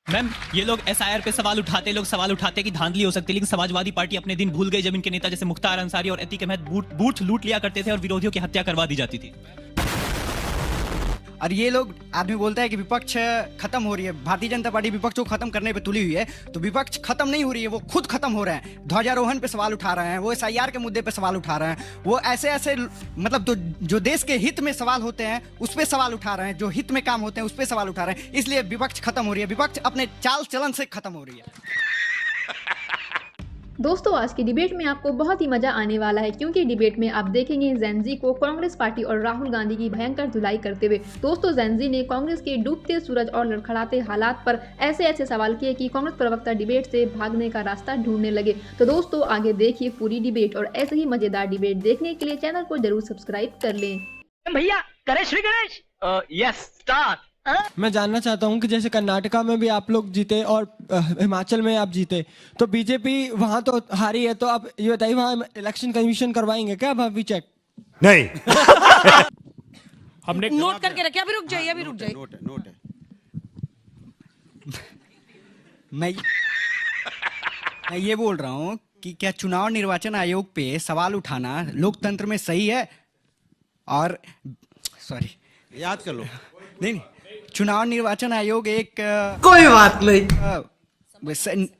Ma'am, ये लोग SIR पे सवाल उठाते कि धांधली हो सकती है, लेकिन समाजवादी पार्टी अपने दिन भूल गई जब इनके नेता जैसे मुख्तार अंसारी और अतीक अहमद बूथ लूट लिया करते थे और विरोधियों की हत्या करवा दी जाती थी। और ये लोग आदमी बोलता है कि विपक्ष खत्म हो रही है, भारतीय जनता पार्टी विपक्ष को खत्म करने पे तुली हुई है, तो विपक्ष खत्म नहीं हो रही है, वो खुद खत्म हो रहे हैं। ध्वजारोहण पे सवाल उठा रहे हैं, वो एसआईआर के मुद्दे पे सवाल उठा रहे हैं, वो ऐसे मतलब जो देश के हित में सवाल होते हैं उस पे सवाल उठा रहे हैं, जो हित में काम होते हैं उस पे सवाल उठा रहे हैं। इसलिए विपक्ष खत्म हो रही है, विपक्ष अपने चाल चलन से खत्म हो रही है। दोस्तों, आज की डिबेट में आपको बहुत ही मजा आने वाला है, क्योंकि डिबेट में आप देखेंगे जेनजी को कांग्रेस पार्टी और राहुल गांधी की भयंकर धुलाई करते हुए। दोस्तों, जेनजी ने कांग्रेस के डूबते सूरज और लड़खड़ाते हालात पर ऐसे सवाल किए कि कांग्रेस प्रवक्ता डिबेट से भागने का रास्ता ढूंढने लगे। तो दोस्तों, आगे देखिए पूरी डिबेट, और ऐसे ही मजेदार डिबेट देखने के लिए चैनल को जरूर सब्सक्राइब कर लें। भैया करे श्री गणेश। Yes start. मैं जानना चाहता हूं कि जैसे कर्नाटका में भी आप लोग जीते और हिमाचल में आप जीते, तो बीजेपी वहां तो हारी है, तो आप ये बताइए वहां इलेक्शन कमीशन करवाएंगे क्या भाभी चेक? नहीं। हमने नोट करके रखे। अभी रुक जाइए, अभी रुक जाइए। नोट है। मैं ये बोल रहा हूँ कि क्या चुनाव निर्वाचन आयोग पे सवाल उठाना लोकतंत्र में सही है? और सॉरी, याद कर लो। नहीं, चुनाव निर्वाचन आयोग एक कोई बात नहीं,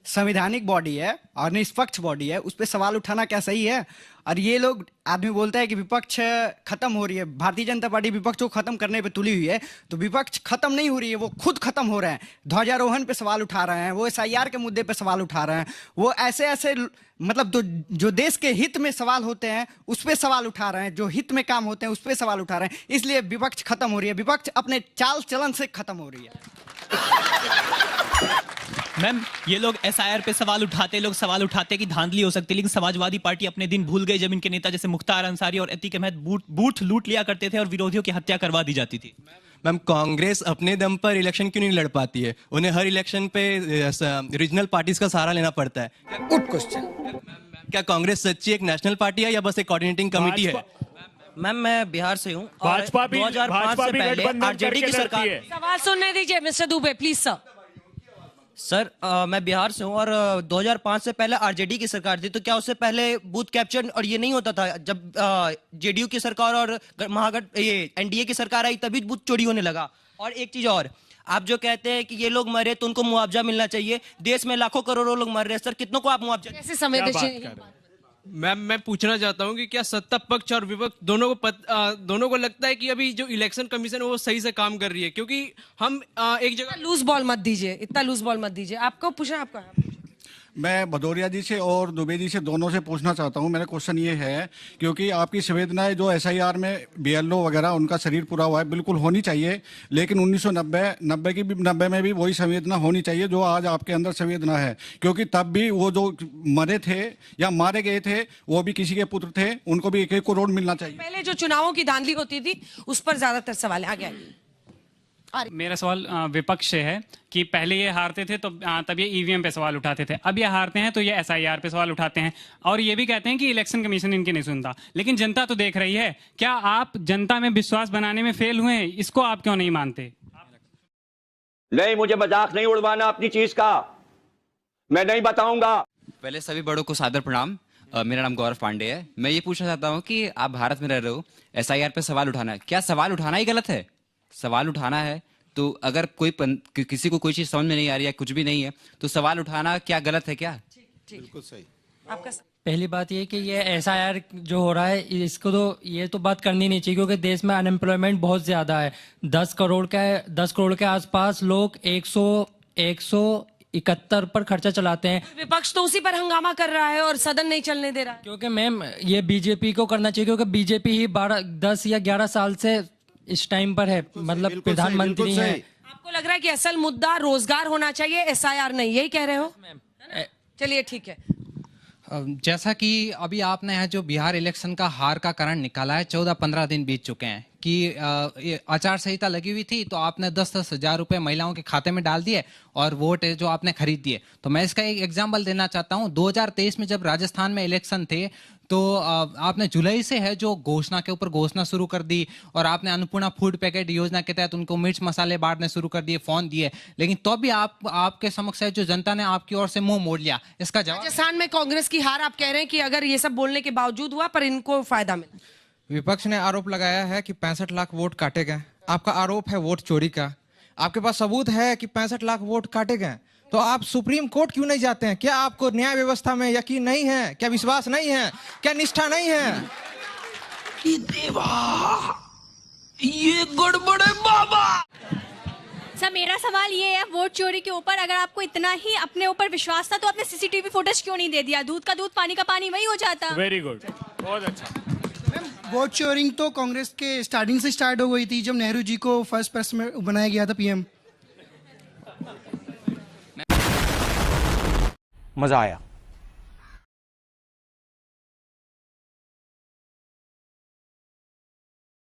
संवैधानिक बॉडी है और निष्पक्ष बॉडी है, उस पर सवाल उठाना क्या सही है? और ये लोग आदमी बोलता है कि विपक्ष खत्म हो रही है, भारतीय जनता पार्टी विपक्ष को खत्म करने पे तुली हुई है, तो विपक्ष खत्म नहीं हो रही है, वो खुद खत्म हो रहे हैं। ध्वजारोहण पे सवाल उठा रहे हैं, वो एसआईआर के मुद्दे पे सवाल उठा रहे हैं, वो ऐसे मतलब जो देश के हित में सवाल होते हैं उस पे सवाल उठा रहे हैं, जो हित में काम होते हैं उस पे सवाल उठा रहे हैं। इसलिए विपक्ष खत्म हो रही है, विपक्ष अपने चाल चलन से खत्म हो रही है। मैम, ये लोग एसआईआर पे सवाल उठाते कि धांधली हो सकती है, लेकिन समाजवादी पार्टी अपने दिन भूल गई जब इनके नेता जैसे मुख्तार अंसारी और अतीक अहमद बूथ लूट लिया करते थे और विरोधियों की हत्या करवा दी जाती थी। मैम, कांग्रेस अपने दम पर इलेक्शन क्यों नहीं लड़ पाती है? उन्हें हर इलेक्शन पे रीजनल पार्टीज का सहारा लेना पड़ता है। Good question. क्या कांग्रेस सच्ची एक नेशनल पार्टी है या बस एक कोऑर्डिनेटिंग कमेटी है? मैम, मैं बिहार से हूँ। भाजपा भी 2005 से पहले गठबंधन आरजेडी की करके सरकार। लड़ती है। सवाल सुनने दीजिए mister Dubey, please sir. Sir, मैं बिहार से हूँ और 2005 से पहले आरजेडी की सरकार थी, तो क्या उससे पहले बूथ कैप्चर और ये नहीं होता था? जब जेडीयू की सरकार और ये एनडीए की सरकार आई तभी बूथ चोरी होने लगा। और एक चीज और, आप जो कहते हैं कि ये लोग मरे तो उनको मुआवजा मिलना चाहिए, देश में लाखों करोड़ों लोग मर रहे हैं सर, कितनों को आप मुआवजा? कैसे संवेदनशील? मैम, मैं पूछना चाहता हूं कि क्या सत्ता पक्ष और विपक्ष दोनों को लगता है कि अभी जो इलेक्शन कमीशन है वो सही से काम कर रही है? क्योंकि हम एक जगह लूज बॉल मत दीजिए, इतना लूज बॉल मत दीजिए। आपको पूछना, आपका। मैं भदौरिया जी से और दुबे जी से दोनों से पूछना चाहता हूं। मेरा क्वेश्चन ये है, क्योंकि आपकी संवेदनाएं जो एसआईआर में बीएलओ वगैरह उनका शरीर पूरा हुआ है, बिल्कुल होनी चाहिए, लेकिन 1990 में भी वही संवेदना होनी चाहिए जो आज आपके अंदर संवेदना है, क्योंकि तब भी वो जो मरे थे या मारे गए थे वो भी किसी के पुत्र थे, उनको भी 1-1 करोड़ मिलना चाहिए। पहले जो चुनावों की धांधली होती थी उस पर ज्यादातर सवाल है। आगे मेरा सवाल विपक्ष से है कि पहले ये हारते थे तो तब ये ईवीएम पे सवाल उठाते थे, अब ये हारते हैं तो ये एसआईआर पे सवाल उठाते हैं, और ये भी कहते हैं कि इलेक्शन कमीशन इनकी नहीं सुनता। लेकिन जनता तो देख रही है। क्या आप जनता में विश्वास बनाने में फेल हुए हैं? इसको आप क्यों नहीं मानते? नहीं, मुझे मजाक नहीं उड़वाना अपनी चीज का, मैं नहीं बताऊंगा। पहले सभी बड़ों को सादर प्रणाम। मेरा नाम गौरव पांडे है। मैं ये पूछना चाहता हूँ कि आप भारत में रह रहे हो, एसआईआर पे सवाल उठाना है, क्या सवाल उठाना ही गलत है? सवाल उठाना है तो अगर किसी को कोई चीज समझ में नहीं आ रही है, कुछ भी नहीं है, तो सवाल उठाना क्या गलत है क्या? बिल्कुल सही। आपका पहली बात ये कि ये एसआईआर जो हो रहा है इसको तो ये तो बात करनी नहीं चाहिए, क्योंकि देश में अनएम्प्लॉयमेंट बहुत ज्यादा है। 10 करोड़ के आसपास लोग 171 पर खर्चा चलाते हैं। विपक्ष तो उसी पर हंगामा कर रहा है और सदन नहीं चलने दे रहा है। क्योंकि मैम ये बीजेपी को करना चाहिए, क्योंकि बीजेपी ही 10 या 11 साल से इस टाइम पर है, मतलब प्रधानमंत्री है। आपको लग रहा है कि असल मुद्दा रोजगार होना चाहिए, एसआईआर नहीं, यही कह रहे हो? चलिए ठीक है। जैसा कि अभी आपने यहाँ जो बिहार इलेक्शन का हार का कारण निकाला है, 14-15 दिन बीत चुके हैं, कि ये आचार संहिता लगी हुई थी तो आपने 10-10 हज़ार रुपए महिलाओं के खाते में डाल दिए और वोट है जो आपने खरीद दिए। तो मैं इसका एक एग्जाम्पल देना चाहता हूँ। 2023 में जब राजस्थान में इलेक्शन थे तो आपने जुलाई से है जो घोषणा के ऊपर घोषणा शुरू कर दी और आपने अन्नपूर्णा फूड पैकेट योजना के तहत उनको मिर्च मसाले बांटने शुरू कर दिए, फोन दिए, लेकिन तो भी आपके समक्ष है जो जनता ने आपकी ओर से मुंह मोड़ लिया। इसका जवाब राजस्थान में कांग्रेस की हार, आप कह रहे हैं कि अगर ये सब बोलने के बावजूद हुआ पर इनको फायदा मिला। विपक्ष ने आरोप लगाया है कि 65 लाख वोट काटे गए। आपका आरोप है वोट चोरी का, आपके पास सबूत है कि 65 लाख वोट काटे गए, तो आप सुप्रीम कोर्ट क्यों नहीं जाते हैं? क्या आपको न्याय व्यवस्था में यकीन नहीं है? क्या विश्वास नहीं है? क्या निष्ठा नहीं है? ये गड़बड़ है बाबा। सर मेरा सवाल ये है वोट चोरी के ऊपर, अगर आपको इतना ही अपने ऊपर विश्वास था तो आपने सीसीटीवी फुटेज क्यों नहीं दे दिया? दूध का दूध पानी का पानी वही हो जाता। वेरी गुड, बहुत अच्छा। वोट चोरिंग तो कांग्रेस के स्टार्टिंग से स्टार्ट हो गई थी जब नेहरू जी को फर्स्ट प्रेसिडेंट बनाया गया था पीएम। मजा आया।